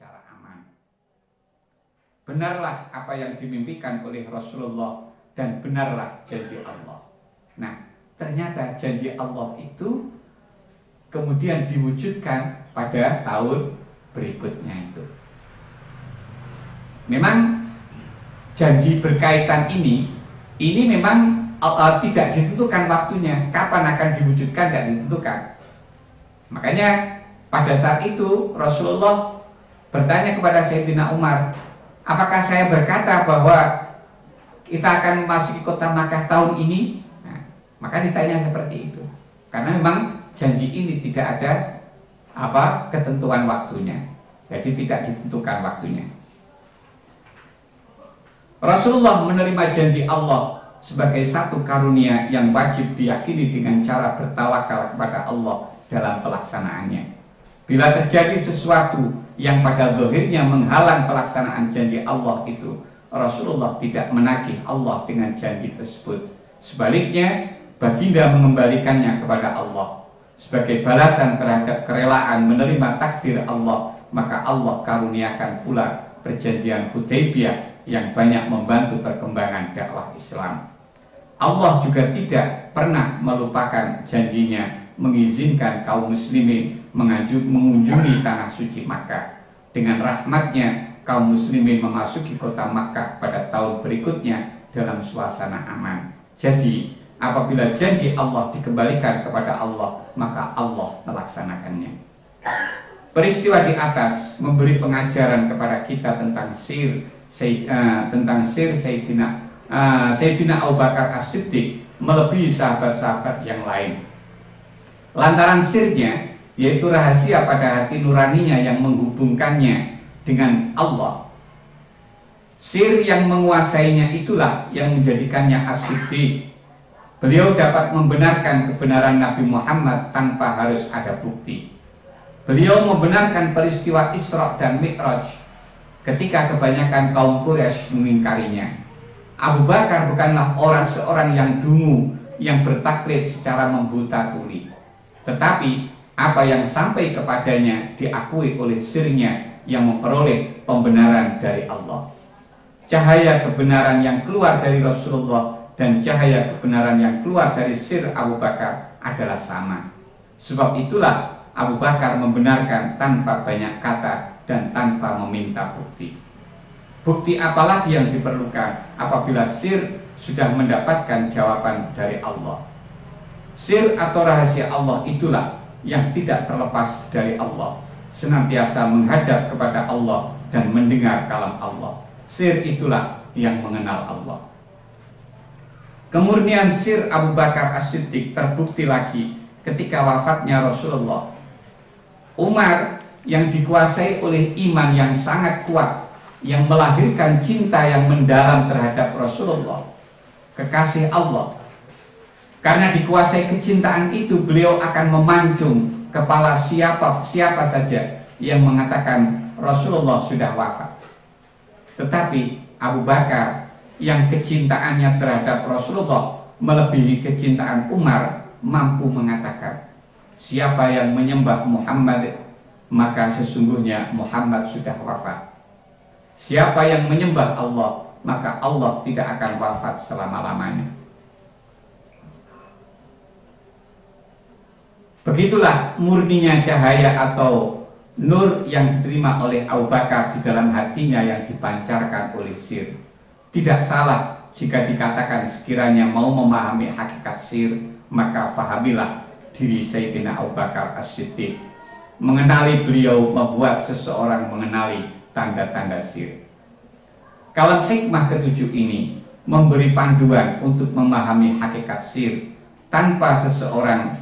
secara aman. Benarlah apa yang dimimpikan oleh Rasulullah dan benarlah janji Allah. Nah, ternyata janji Allah itu kemudian diwujudkan pada tahun berikutnya itu. Memang janji berkaitan ini memang tidak ditentukan waktunya, kapan akan diwujudkan tidak ditentukan. Makanya pada saat itu Rasulullah bertanya kepada Sayyidina Umar, apakah saya berkata bahwa kita akan memasuki kota Makkah tahun ini? Nah, maka ditanya seperti itu. Karena memang janji ini tidak ada ketentuan waktunya. Jadi tidak ditentukan waktunya. Rasulullah menerima janji Allah sebagai satu karunia yang wajib diyakini dengan cara bertawakal kepada Allah dalam pelaksanaannya. Bila terjadi sesuatu yang pada zahirnya menghalang pelaksanaan janji Allah itu, Rasulullah tidak menagih Allah dengan janji tersebut. Sebaliknya, baginda mengembalikannya kepada Allah. Sebagai balasan terhadap kerelaan menerima takdir Allah, maka Allah karuniakan pula perjanjian Hudaybiyah yang banyak membantu perkembangan dakwah Islam. Allah juga tidak pernah melupakan janjinya mengizinkan kaum muslimin mengunjungi tanah suci Makkah. Dengan rahmatnya, kaum muslimin memasuki kota Makkah pada tahun berikutnya dalam suasana aman. Jadi, apabila janji Allah dikembalikan kepada Allah, maka Allah melaksanakannya. Peristiwa di atas memberi pengajaran kepada kita tentang sir Sayyidina Abu Bakar As-Siddiq melebihi sahabat-sahabat yang lain. Lantaran sirnya, yaitu rahasia pada hati nuraninya yang menghubungkannya dengan Allah. Sir yang menguasainya itulah yang menjadikannya As-Siddiq. Beliau dapat membenarkan kebenaran Nabi Muhammad tanpa harus ada bukti. Beliau membenarkan peristiwa Isra dan Mi'raj ketika kebanyakan kaum Quraisy mengingkarinya. Abu Bakar bukanlah seorang yang dungu yang bertaklid secara membuta tuli, tetapi apa yang sampai kepadanya diakui oleh sirnya yang memperoleh pembenaran dari Allah. Cahaya kebenaran yang keluar dari Rasulullah dan cahaya kebenaran yang keluar dari sir Abu Bakar adalah sama. Sebab itulah Abu Bakar membenarkan tanpa banyak kata dan tanpa meminta bukti. Bukti apalagi yang diperlukan apabila sir sudah mendapatkan jawaban dari Allah. Sir atau rahasia Allah itulah yang tidak terlepas dari Allah, senantiasa menghadap kepada Allah dan mendengar kalam Allah. Sir itulah yang mengenal Allah. Kemurnian sir Abu Bakar As-Siddiq terbukti lagi ketika wafatnya Rasulullah. Umar yang dikuasai oleh iman yang sangat kuat, yang melahirkan cinta yang mendalam terhadap Rasulullah, kekasih Allah. Karena dikuasai kecintaan itu, beliau akan memancung kepala siapa saja yang mengatakan Rasulullah sudah wafat. Tetapi Abu Bakar yang kecintaannya terhadap Rasulullah melebihi kecintaan Umar mampu mengatakan, siapa yang menyembah Muhammad, maka sesungguhnya Muhammad sudah wafat. Siapa yang menyembah Allah, maka Allah tidak akan wafat selama-lamanya. Begitulah murninya cahaya atau nur yang diterima oleh Abu Bakar di dalam hatinya yang dipancarkan oleh sir. Tidak salah jika dikatakan sekiranya mau memahami hakikat sir, maka fahamilah diri Sayyidina Abu Bakar As-Siddiq. Mengenali beliau membuat seseorang mengenali tanda-tanda sir. Kalam hikmah ketujuh ini memberi panduan untuk memahami hakikat sir. Tanpa seseorang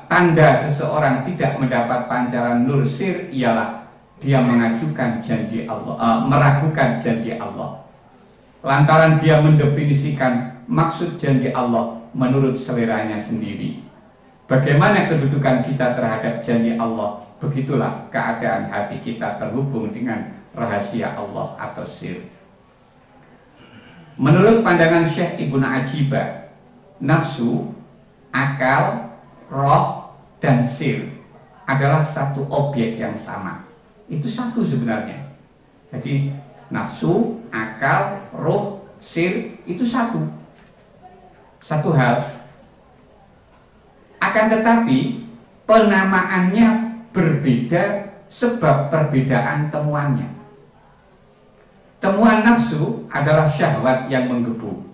tanda seseorang tidak mendapat pancaran nur sir ialah dia mengajukan janji Allah, meragukan janji Allah. Lantaran dia mendefinisikan maksud janji Allah menurut seleranya sendiri. Bagaimana kedudukan kita terhadap janji Allah, begitulah keadaan hati kita terhubung dengan rahasia Allah atau sir. Menurut pandangan Syekh Ibnu Ajibah, nafsu, akal, roh, dan sir adalah satu objek yang sama. itu satu sebenarnya. Jadi nafsu, akal, roh, sir itu satu hal. Akan tetapi penamaannya berbeda sebab perbedaan temuannya. Temuan nafsu adalah syahwat yang menggebu.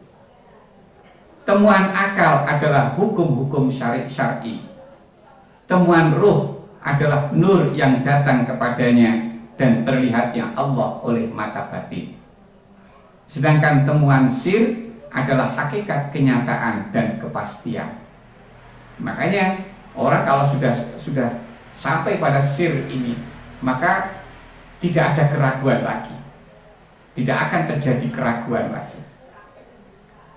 Temuan akal adalah hukum-hukum syar'i. Temuan ruh adalah nur yang datang kepadanya dan terlihatnya Allah oleh mata batin. Sedangkan temuan sir adalah hakikat kenyataan dan kepastian. Makanya orang kalau sudah sampai pada sir ini, maka tidak ada keraguan lagi. Tidak akan terjadi keraguan lagi.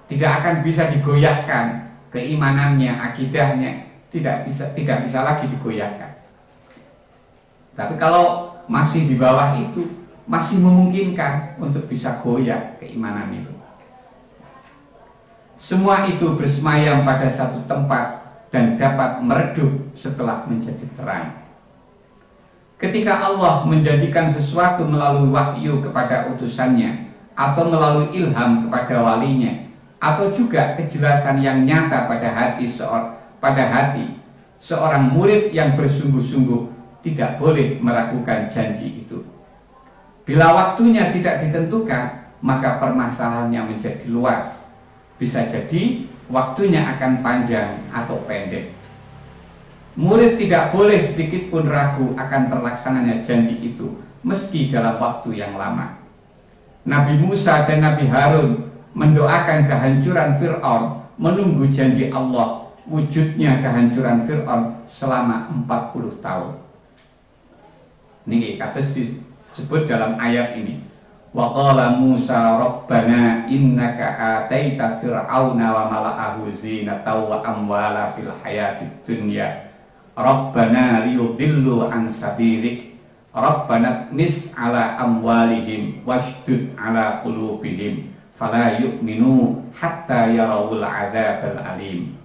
Tidak akan bisa digoyahkan keimanannya, akidahnya, tidak bisa lagi digoyahkan. Tapi kalau masih di bawah itu, masih memungkinkan untuk bisa goyah keimanan itu. Semua itu bersemayam pada satu tempat dan dapat meredup setelah menjadi terang. Ketika Allah menjadikan sesuatu melalui wahyu kepada utusannya, atau melalui ilham kepada walinya, atau juga kejelasan yang nyata pada hati seorang murid yang bersungguh-sungguh tidak boleh meragukan janji itu. Bila waktunya tidak ditentukan, maka permasalahannya menjadi luas. Bisa jadi waktunya akan panjang atau pendek. Murid tidak boleh sedikit pun ragu akan terlaksananya janji itu, meski dalam waktu yang lama. Nabi Musa dan Nabi Harun mendoakan kehancuran Fir'aun, menunggu janji Allah wujudnya kehancuran Fir'aun selama 40 tahun. Ini kados disebut dalam ayat ini. Wa qala Musa rabbana innaka ataita fir'auna wa mala'ahu zinatan wa amwala fil hayatid dunya rabbana liyudillu an sabilik rabbana mis ala amwalihim washdud ala qulubihim fala yu'minu hatta yarawul adzabal alim.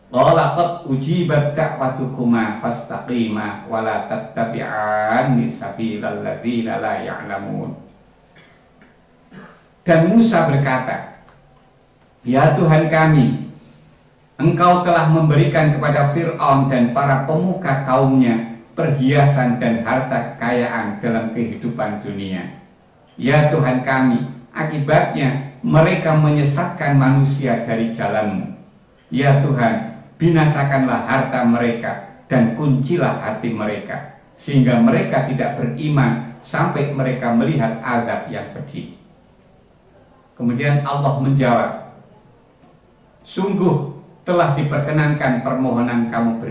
Qala qad ujibat da'watukuma fastaqima wa la tattabi'anni sabilal ladzina la ya'lamun. Dan Musa berkata, ya Tuhan kami, Engkau telah memberikan kepada Fir'aun dan para pemuka kaumnya perhiasan dan harta kekayaan dalam kehidupan dunia. Ya Tuhan kami, akibatnya mereka menyesatkan manusia dari jalan-Mu. Ya Tuhan, binasakanlah harta mereka dan kuncilah hati mereka, sehingga mereka tidak beriman sampai mereka melihat azab yang pedih. Kemudian Allah menjawab, sungguh telah diperkenankan permohonan kamu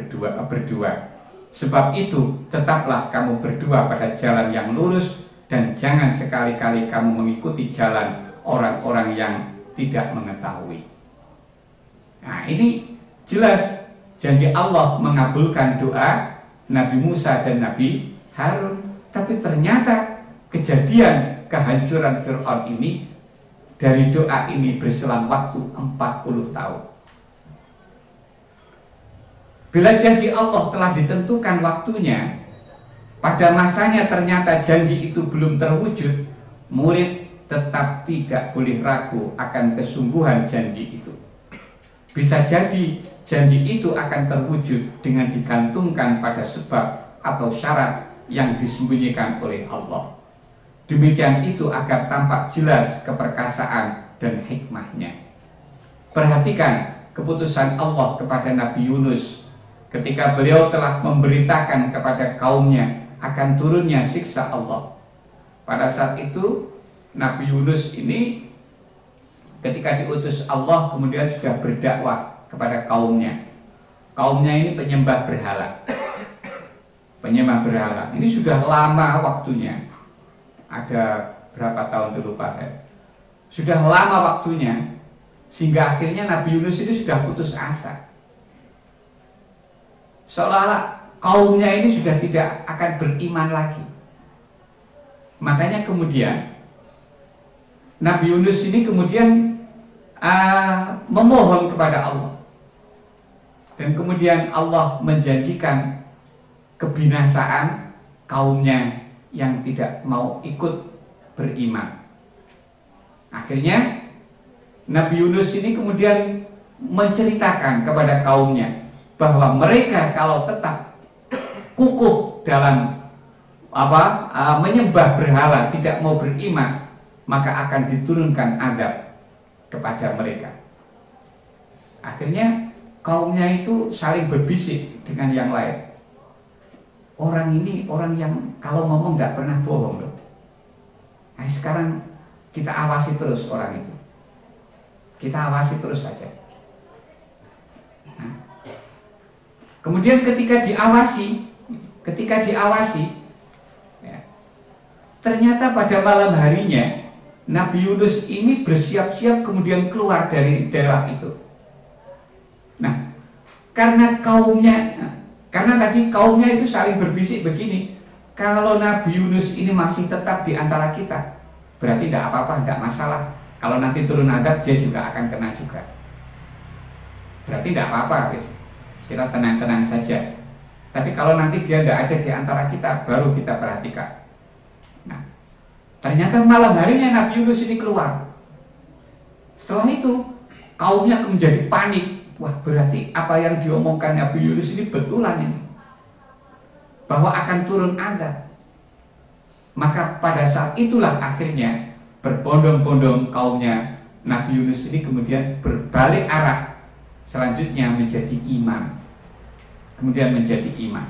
berdua. Sebab itu tetaplah kamu berdua pada jalan yang lurus, dan jangan sekali-kali kamu mengikuti jalan orang-orang yang tidak mengetahui. Nah, ini jelas janji Allah mengabulkan doa Nabi Musa dan Nabi Harun. Tapi ternyata kejadian kehancuran Fir'aun ini dari doa ini berselang waktu 40 tahun. Bila janji Allah telah ditentukan waktunya, pada masanya ternyata janji itu belum terwujud, murid tetap tidak boleh ragu akan kesungguhan janji itu. Bisa jadi janji itu akan terwujud dengan digantungkan pada sebab atau syarat yang disembunyikan oleh Allah. Demikian itu agar tampak jelas keperkasaan dan hikmahnya. Perhatikan keputusan Allah kepada Nabi Yunus ketika beliau telah memberitakan kepada kaumnya akan turunnya siksa Allah. Pada saat itu Nabi Yunus ini ketika diutus Allah kemudian sudah berdakwah kepada kaumnya. Kaumnya ini penyembah berhala. Penyembah berhala. Ini sudah lama waktunya. Ada berapa tahun itu lupa saya. Sudah lama waktunya, sehingga akhirnya Nabi Yunus ini sudah putus asa. Seolah-olah kaumnya ini sudah tidak akan beriman lagi. Makanya kemudian Nabi Yunus ini kemudian memohon kepada Allah. Dan kemudian Allah menjanjikan kebinasaan kaumnya yang tidak mau ikut beriman. Akhirnya Nabi Yunus ini kemudian menceritakan kepada kaumnya bahwa mereka kalau tetap kukuh dalam menyembah berhala, tidak mau beriman, maka akan diturunkan azab kepada mereka. Akhirnya kaumnya itu saling berbisik dengan yang lain. Orang ini orang yang kalau ngomong tidak pernah bohong loh. Nah, sekarang kita awasi terus orang itu. Kita awasi terus saja. Nah, kemudian ketika diawasi, ya, ternyata pada malam harinya Nabi Yunus ini bersiap-siap kemudian keluar dari daerah itu. Nah, karena tadi kaumnya itu saling berbisik begini, kalau Nabi Yunus ini masih tetap di antara kita, berarti tidak apa-apa, tidak masalah. Kalau nanti turun azab, dia juga akan kena juga. Berarti tidak apa-apa, kita tenang-tenang saja. Tapi kalau nanti dia tidak ada di antara kita, baru kita perhatikan. Nah, ternyata malam harinya Nabi Yunus ini keluar. Setelah itu, kaumnya menjadi panik. Wah, berarti apa yang diomongkan Nabi Yunus ini betulan ini, bahwa akan turun azab. Maka pada saat itulah akhirnya berbondong-bondong kaumnya Nabi Yunus ini kemudian berbalik arah, selanjutnya menjadi iman. Kemudian menjadi iman.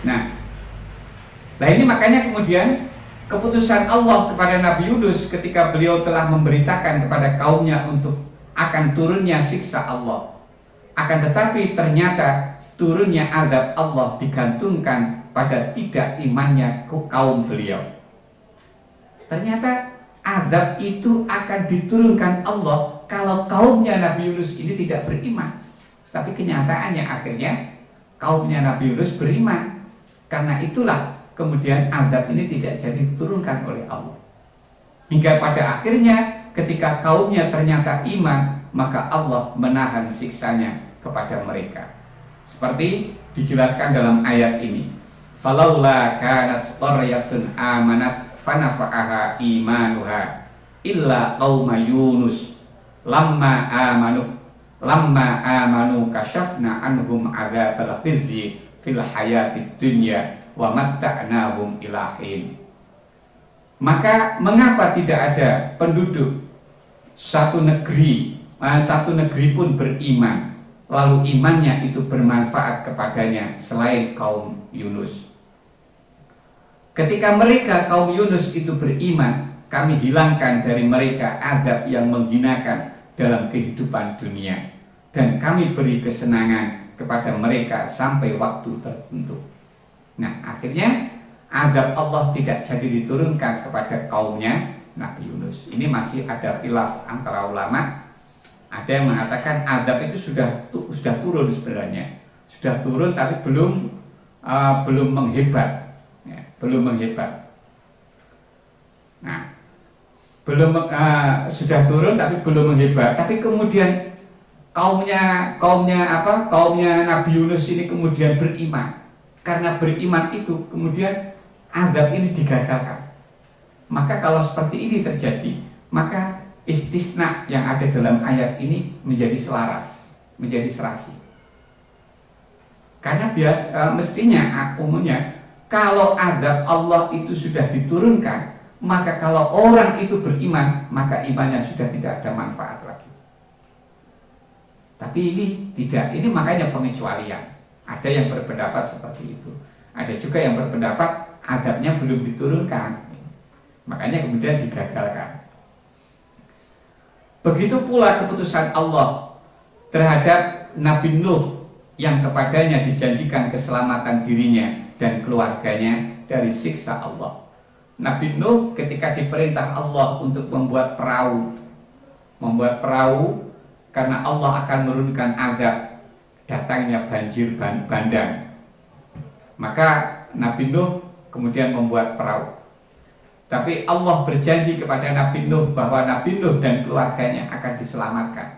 Nah, ini makanya kemudian keputusan Allah kepada Nabi Yunus ketika beliau telah memberitakan kepada kaumnya untuk akan turunnya siksa Allah. Akan tetapi ternyata turunnya azab Allah digantungkan pada tidak imannya kaum beliau. Ternyata azab itu akan diturunkan Allah kalau kaumnya Nabi Yunus ini tidak beriman. Tapi kenyataannya akhirnya kaumnya Nabi Yunus beriman. Karena itulah kemudian azab ini tidak jadi diturunkan oleh Allah. Hingga pada akhirnya ketika kaumnya ternyata iman, maka Allah menahan siksanya kepada mereka. Seperti dijelaskan dalam ayat ini. Falaula kanat qaryatun amanat fanafa'aha imanuha illa qauma Yunus lamma amanu kasyafna anhum adzabal khizyi fil hayatid dunya wa matta'nahum ila hin. Maka mengapa tidak ada penduduk satu negeri pun beriman, lalu imannya itu bermanfaat kepadanya selain kaum Yunus? Ketika mereka kaum Yunus itu beriman, kami hilangkan dari mereka azab yang menghinakan dalam kehidupan dunia, dan kami beri kesenangan kepada mereka sampai waktu tertentu. Nah, akhirnya azab Allah tidak jadi diturunkan kepada kaumnya Nabi Yunus. Ini masih ada khilaf antara ulama. Ada yang mengatakan azab itu sudah turun sebenarnya, sudah turun tapi belum menghebat, ya, belum menghebat. Nah, sudah turun tapi belum menghebat. Tapi kemudian kaumnya Nabi Yunus ini kemudian beriman. Karena beriman itu kemudian azab ini digagalkan. Maka kalau seperti ini terjadi, maka istisna yang ada dalam ayat ini menjadi selaras, menjadi serasi. Karena mestinya umumnya kalau azab Allah itu sudah diturunkan, maka kalau orang itu beriman, maka imannya sudah tidak ada manfaat lagi. Tapi ini tidak, ini makanya pengecualian. Ada yang berpendapat seperti itu. Ada juga yang berpendapat azabnya belum diturunkan, makanya kemudian digagalkan. Begitu pula keputusan Allah terhadap Nabi Nuh yang kepadanya dijanjikan keselamatan dirinya dan keluarganya dari siksa Allah. Nabi Nuh ketika diperintah Allah untuk membuat perahu karena Allah akan menurunkan azab datangnya banjir bandang. Maka Nabi Nuh kemudian membuat perahu. Tapi Allah berjanji kepada Nabi Nuh bahwa Nabi Nuh dan keluarganya akan diselamatkan.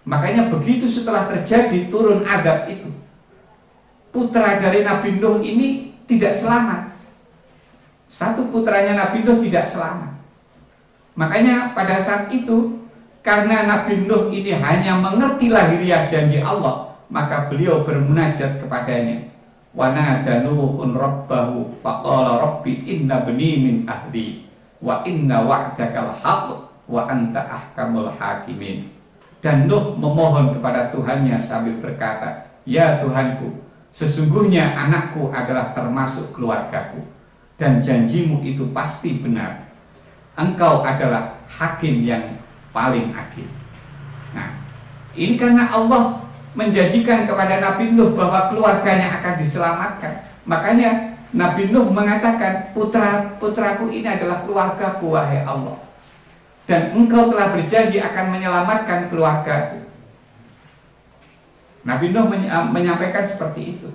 Makanya begitu setelah terjadi turun azab itu, putra dari Nabi Nuh ini tidak selamat. Satu putranya Nabi Nuh tidak selamat. Makanya pada saat itu, karena Nabi Nuh ini hanya mengerti lahiriah janji Allah, maka beliau bermunajat kepadanya. Wa nada Nuhun rabbahu faqala rabbi inna bani min ahli wa inna wa'dakal haqq wa anta ahkamul hakimin. Dan Nuh memohon kepada Tuhannya sambil berkata, ya Tuhanku, sesungguhnya anakku adalah termasuk keluargaku, dan janjimu itu pasti benar. Engkau adalah hakim yang paling adil. Nah, ini karena Allah menjanjikan kepada Nabi Nuh bahwa keluarganya akan diselamatkan. Makanya Nabi Nuh mengatakan, putraku ini adalah keluargaku, wahai Allah. Dan engkau telah berjanji akan menyelamatkan keluargaku. Nabi Nuh menyampaikan seperti itu.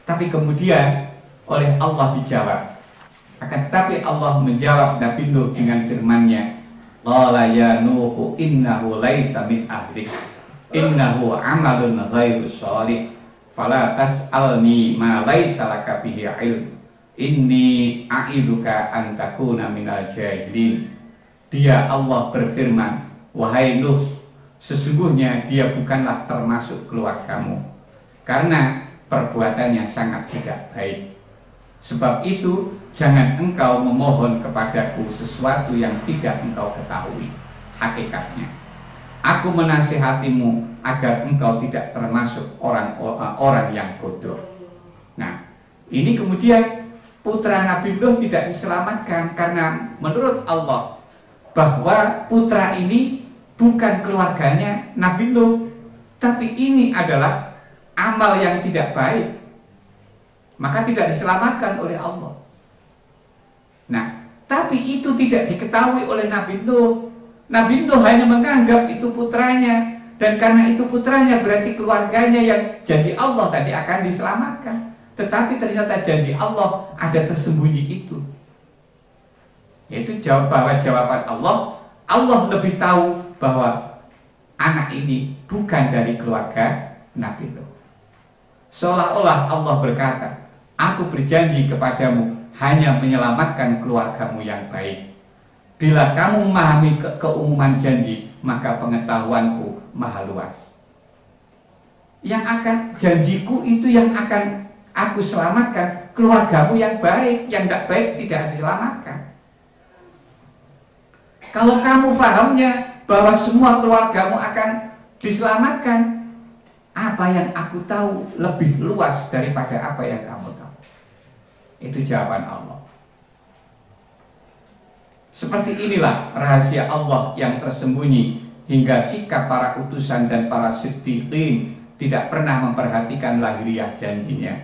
Tapi kemudian oleh Allah dijawab. Akan tetapi Allah menjawab Nabi Nuh dengan firman-Nya, qala ya Nuhu innahu laisa min ahlik innahu amalun ghairu shalih fala tas'alni ma laisa laka bihi ilm inni a'iduka an takuna minal jahilin. Dia Allah berfirman, wahai Nuh, sesungguhnya dia bukanlah termasuk keluargamu karena perbuatannya sangat tidak baik. Sebab itu jangan engkau memohon kepadaku sesuatu yang tidak engkau ketahui hakikatnya. Aku menasihatimu agar engkau tidak termasuk orang yang bodoh. Nah, ini kemudian putra Nabi Nuh tidak diselamatkan karena menurut Allah bahwa putra ini bukan keluarganya Nabi Nuh, tapi ini adalah amal yang tidak baik, maka tidak diselamatkan oleh Allah. Nah, tapi itu tidak diketahui oleh Nabi Nuh. Nabi Nuh hanya menganggap itu putranya, dan karena itu putranya berarti keluarganya yang janji Allah tadi akan diselamatkan. Tetapi ternyata janji Allah ada tersembunyi itu. Yaitu jawaban Allah. Allah lebih tahu bahwa anak ini bukan dari keluarga Nabi Nuh. Seolah-olah Allah berkata, aku berjanji kepadamu hanya menyelamatkan keluargamu yang baik. Bila kamu memahami keumuman janji, maka pengetahuanku maha luas. Yang akan janjiku itu yang akan aku selamatkan keluargamu yang baik, yang tidak baik tidak diselamatkan. Kalau kamu fahamnya bahwa semua keluargamu akan diselamatkan, apa yang aku tahu lebih luas daripada apa yang kamu tahu. Itu jawaban Allah. Seperti inilah rahasia Allah yang tersembunyi, hingga sikap para utusan dan para siddiqin tidak pernah memperhatikan lahiriah janjinya.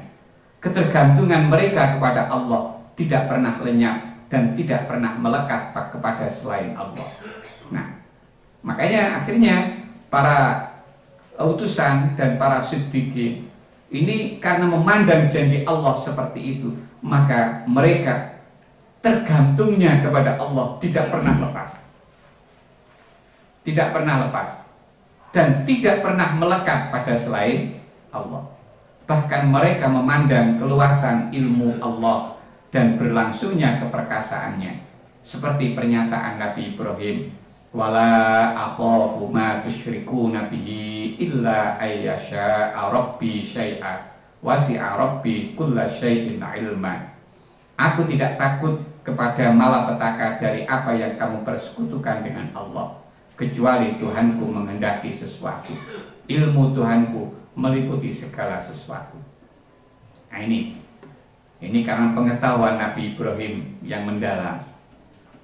Ketergantungan mereka kepada Allah tidak pernah lenyap dan tidak pernah melekat kepada selain Allah. Nah, makanya akhirnya para utusan dan para siddiqin ini karena memandang janji Allah seperti itu, maka mereka tergantungnya kepada Allah tidak pernah lepas. Tidak pernah lepas. Dan tidak pernah melekat pada selain Allah. Bahkan mereka memandang keluasan ilmu Allah dan berlangsungnya keperkasaannya. Seperti pernyataan Nabi Ibrahim, wala akhafu ma tusyrikuna bihi illa ayyasha'a rabbi syai'a wasi'a rabbi kulla syai'in ilma. Aku tidak takut kepada malapetaka dari apa yang kamu persekutukan dengan Allah, kecuali Tuhanku menghendaki sesuatu. Ilmu Tuhanku meliputi segala sesuatu. Nah, ini karena pengetahuan Nabi Ibrahim yang mendalam.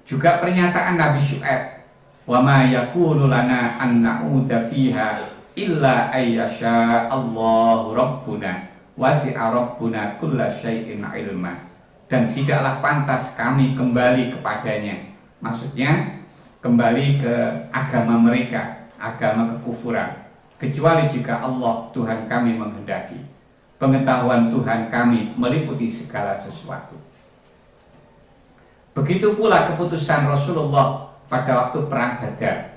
Juga pernyataan Nabi Syu'aib, wa ma yakunu lana an na'udha fiha illa ayyasha Allahu rabbuna wasi'a rabbuna kulla syai'in ilma. Dan tidaklah pantas kami kembali kepadanya. Maksudnya kembali ke agama mereka, agama kekufuran, kecuali jika Allah Tuhan kami menghendaki. Pengetahuan Tuhan kami meliputi segala sesuatu. Begitu pula keputusan Rasulullah pada waktu perang Badar.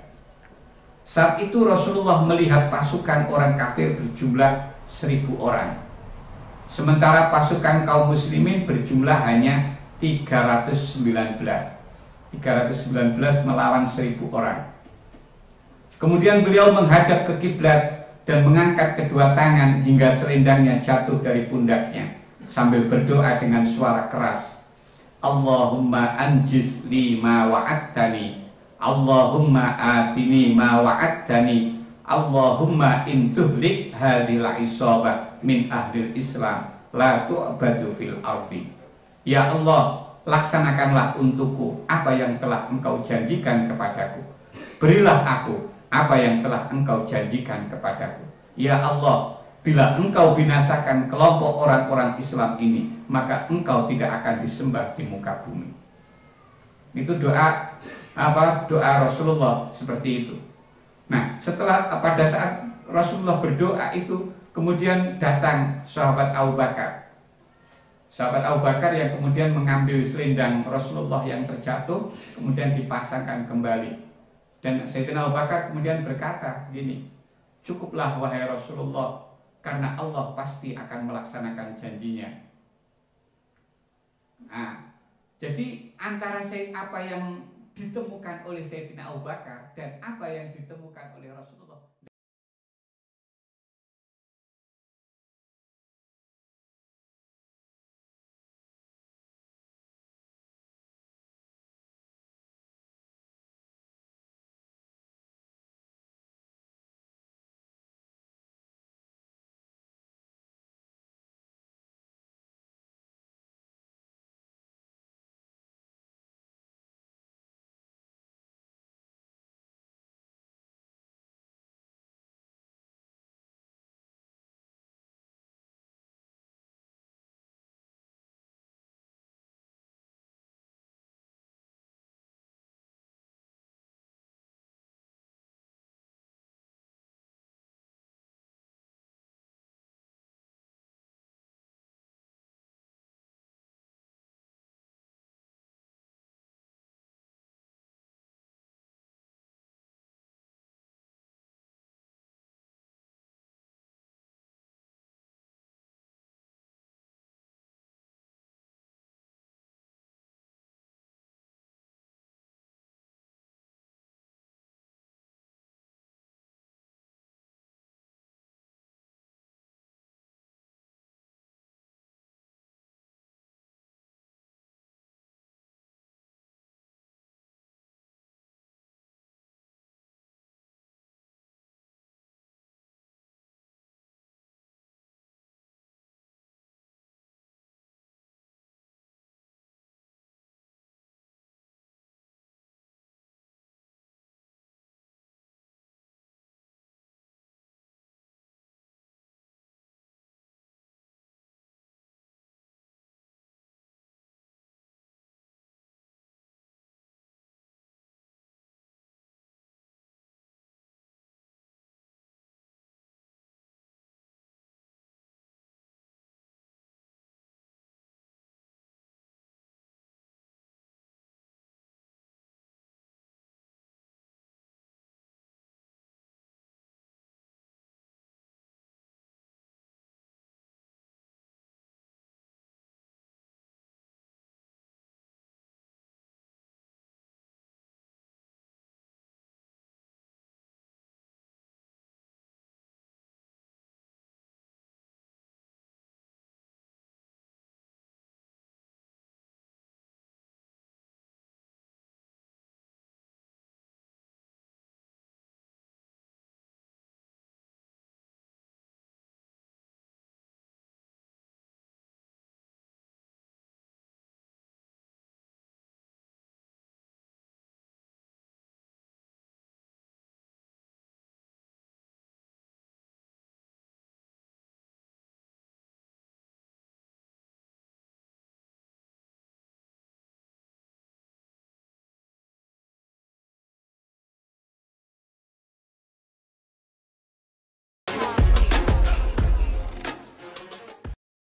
Saat itu Rasulullah melihat pasukan orang kafir berjumlah 1.000 orang. Sementara pasukan kaum muslimin berjumlah hanya 319 melawan 1.000 orang. Kemudian beliau menghadap ke kiblat dan mengangkat kedua tangan hingga selendangnya jatuh dari pundaknya sambil berdoa dengan suara keras, Allahumma anjiz li ma wa'adtani, Allahumma atini ma wa'adtani, Allahumma intuhlik hadhil isabah min ahlil Islam la tu'badu fil ardi. Ya Allah, laksanakanlah untukku apa yang telah Engkau janjikan kepadaku. Berilah aku apa yang telah Engkau janjikan kepadaku. Ya Allah, bila Engkau binasakan kelompok orang-orang Islam ini, maka Engkau tidak akan disembah di muka bumi. Itu doa doa Rasulullah seperti itu. Nah, setelah pada saat Rasulullah berdoa itu, kemudian datang sahabat Abu Bakar. Sahabat Abu Bakar yang kemudian mengambil selendang Rasulullah yang terjatuh, kemudian dipasangkan kembali. Dan Sayyidina Abu Bakar kemudian berkata gini, cukuplah wahai Rasulullah, karena Allah pasti akan melaksanakan janjinya. Nah, jadi antara apa yang ditemukan oleh Sayyidina Abu Bakar dan apa yang ditemukan oleh Rasulullah